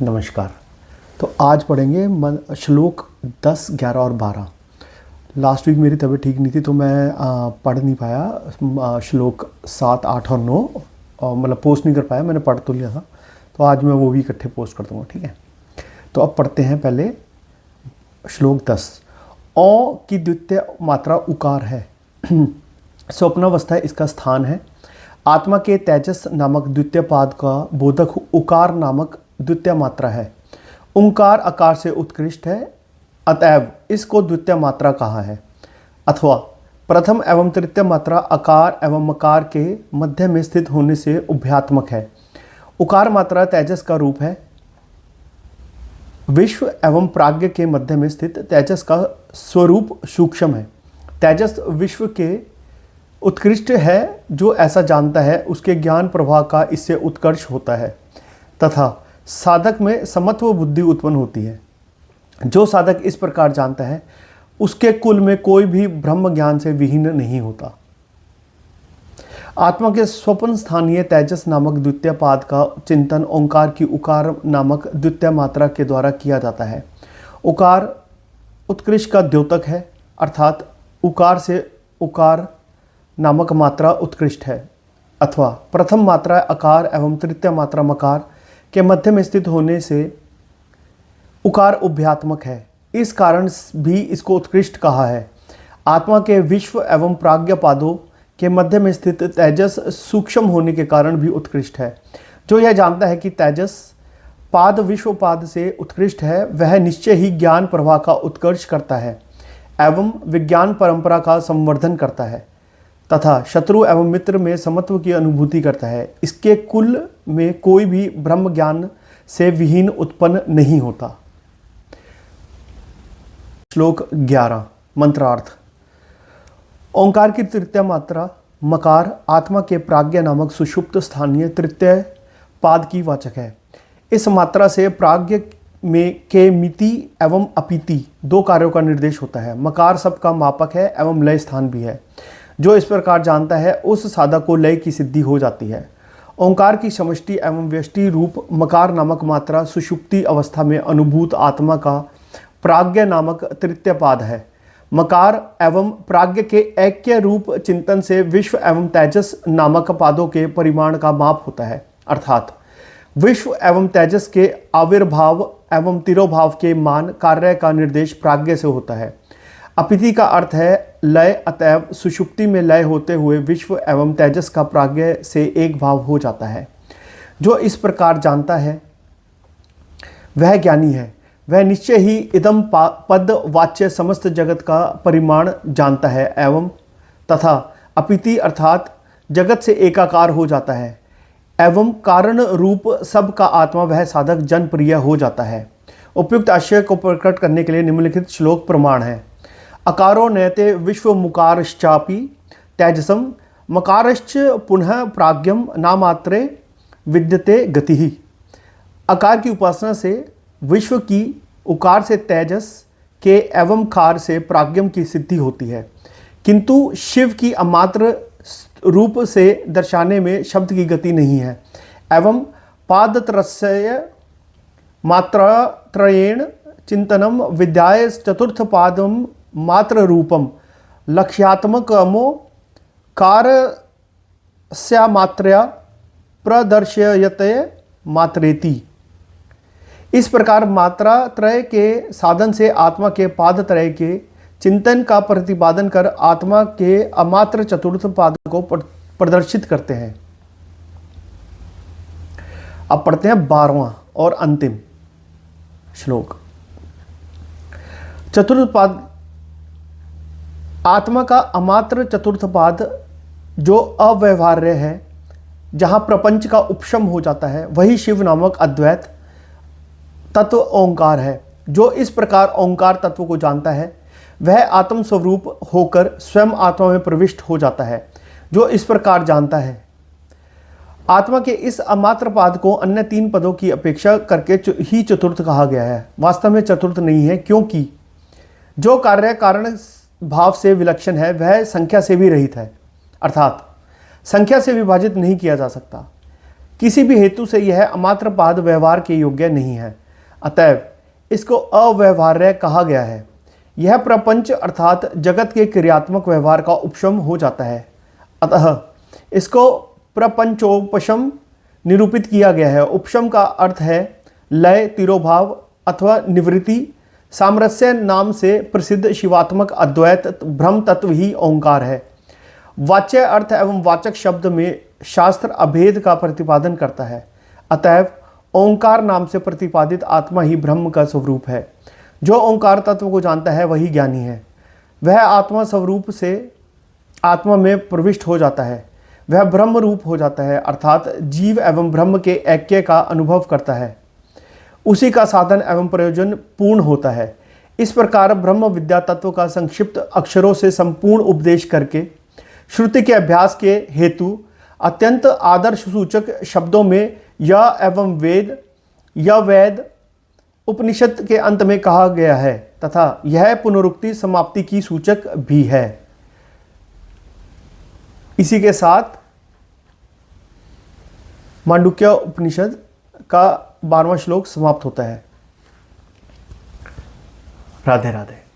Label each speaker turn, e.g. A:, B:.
A: नमस्कार। तो आज पढ़ेंगे श्लोक 10, 11 और 12। लास्ट वीक मेरी तबीयत ठीक नहीं थी तो मैं पढ़ नहीं पाया श्लोक 7, 8 और 9, मतलब पोस्ट नहीं कर पाया। मैंने पढ़ तो लिया था, तो आज मैं वो भी इकट्ठे पोस्ट कर दूँगा, ठीक है। तो अब पढ़ते हैं पहले श्लोक 10। औ की द्वितीय मात्रा उकार है। स्वप्नावस्था इसका स्थान है। आत्मा के तेजस नामक द्वितीय पाद का बोधक उकार नामक द्वितीय मात्रा है। ओंकार आकार से उत्कृष्ट है, अतएव इसको द्वितीय मात्रा कहा है। अथवा प्रथम एवं तृतीय मात्रा आकार एवं मकार के मध्य में स्थित होने से उभयात्मक है। उकार मात्रा तेजस का रूप है। विश्व एवं प्राज्ञ के मध्य में स्थित तेजस का स्वरूप सूक्ष्म है। तेजस विश्व के उत्कृष्ट है। जो ऐसा जानता है उसके ज्ञान प्रवाह का इससे उत्कर्ष होता है तथा साधक में समत्व बुद्धि उत्पन्न होती है। जो साधक इस प्रकार जानता है उसके कुल में कोई भी ब्रह्म ज्ञान से विहीन नहीं होता। आत्मा के स्वप्न स्थानीय तेजस नामक द्वितीय पाद का चिंतन ओंकार की उकार नामक द्वितीय मात्रा के द्वारा किया जाता है। उकार उत्कृष्ट का द्योतक है, अर्थात उकार से उकार नामक मात्रा उत्कृष्ट है। अथवा प्रथम मात्रा आकार एवं तृतीय मात्रा मकार के मध्य में स्थित होने से उकार उभयात्मक है, इस कारण भी इसको उत्कृष्ट कहा है। आत्मा के विश्व एवं प्राज्ञ पादों के मध्य में स्थित तेजस सूक्ष्म होने के कारण भी उत्कृष्ट है। जो यह जानता है कि तेजस पाद विश्व पाद से उत्कृष्ट है, वह निश्चय ही ज्ञान प्रवाह का उत्कर्ष करता है एवं विज्ञान परंपरा का संवर्धन करता है तथा शत्रु एवं मित्र में समत्व की अनुभूति करता है। इसके कुल में कोई भी ब्रह्म ज्ञान से विहीन उत्पन्न नहीं होता। श्लोक 11 मंत्रार्थ। ओंकार की तृतीय मात्रा मकार आत्मा के प्राज्ञ नामक सुषुप्त स्थानीय तृतीय पाद की वाचक है। इस मात्रा से प्राज्ञ में के मिति एवं अपीति दो कार्यों का निर्देश होता है। मकार सबका मापक है एवं लय स्थान भी है। जो इस प्रकार जानता है उस साधक को लय की सिद्धि हो जाती है। ओंकार की समष्टि एवं व्यष्टि रूप मकार नामक मात्रा सुषुप्ति अवस्था में अनुभूत आत्मा का प्राज्ञ नामक तृतीय पाद है। मकार एवं प्राज्ञ के ऐक्य रूप चिंतन से विश्व एवं तेजस नामक पादों के परिमाण का माप होता है, अर्थात विश्व एवं तेजस के आविर्भाव एवं तिरोभाव के मान कार्य का निर्देश प्राज्ञ से होता है। अपीति का अर्थ है लय, अतएव सुषुप्ति में लय होते हुए विश्व एवं तेजस का प्राज्ञ से एक भाव हो जाता है। जो इस प्रकार जानता है वह ज्ञानी है। वह निश्चय ही इदम पद वाच्य समस्त जगत का परिमाण जानता है एवं तथा अपीति अर्थात जगत से एकाकार हो जाता है एवं कारण रूप सब का आत्मा वह साधक जनप्रिय हो जाता है। उपयुक्त आशय को प्रकट करने के लिए निम्नलिखित श्लोक प्रमाण है। अकारो नयते विश्व मुकारश्चापि तेजसम मकारश्च पुनः प्राज्ञम नामात्रे विद्यते गति। आकार की उपासना से विश्व की, उकार से तेजस के एवं कार से प्राज्ञम की सिद्धि होती है, किंतु शिव की अमात्र रूप से दर्शाने में शब्द की गति नहीं है। एवं पादत्रस्य मात्रात्रयेण चिंतनम विद्याय चतुर्थ पादम मात्र रूपम लक्ष्यात्मकमो कारस्या मात्रया प्रदर्शयते मात्रेति। इस प्रकार मात्रा त्रय के साधन से आत्मा के पाद त्रय के चिंतन का प्रतिपादन कर आत्मा के अमात्र चतुर्थ पाद को प्रदर्शित करते हैं। अब पढ़ते हैं 12वां और अंतिम श्लोक। चतुर्थ पाद आत्मा का अमात्र चतुर्थ पाद जो अव्यवहार्य है, जहाँ प्रपंच का उपशम हो जाता है, वही शिव नामक अद्वैत तत्व ओंकार है। जो इस प्रकार ओंकार तत्व को जानता है वह आत्म स्वरूप होकर स्वयं आत्मा में प्रविष्ट हो जाता है। जो इस प्रकार जानता है आत्मा के इस अमात्र पाद को अन्य तीन पदों की अपेक्षा करके ही चतुर्थ कहा गया है। वास्तव में चतुर्थ नहीं है, क्योंकि जो कार्य कारण भाव से विलक्षण है वह संख्या से भी रहित है, अर्थात संख्या से विभाजित नहीं किया जा सकता। किसी भी हेतु से यह अमात्र पाद व्यवहार के योग्य नहीं है, अतएव इसको अव्यवहार्य कहा गया है। यह प्रपंच अर्थात जगत के क्रियात्मक व्यवहार का उपशम हो जाता है, अतः इसको प्रपंचोपशम निरूपित किया गया है। उपशम का अर्थ है लय, तिरोभाव अथवा निवृत्ति। सामरस्य नाम से प्रसिद्ध शिवात्मक अद्वैत ब्रह्म तत्व ही ओंकार है। वाच्य अर्थ एवं वाचक शब्द में शास्त्र अभेद का प्रतिपादन करता है, अतएव ओंकार नाम से प्रतिपादित आत्मा ही ब्रह्म का स्वरूप है। जो ओंकार तत्व को जानता है वही ज्ञानी है। वह आत्मा स्वरूप से आत्मा में प्रविष्ट हो जाता है, वह ब्रह्म रूप हो जाता है, अर्थात जीव एवं ब्रह्म के ऐक्य का अनुभव करता है, उसी का साधन एवं प्रयोजन पूर्ण होता है। इस प्रकार ब्रह्म विद्या तत्व का संक्षिप्त अक्षरों से संपूर्ण उपदेश करके श्रुति के अभ्यास के हेतु अत्यंत आदर्श सूचक शब्दों में यह एवं वेद, यह वेद उपनिषद के अंत में कहा गया है तथा यह पुनरुक्ति समाप्ति की सूचक भी है। इसी के साथ मांडुक्य उपनिषद का 12वां श्लोक समाप्त होता है। राधे राधे।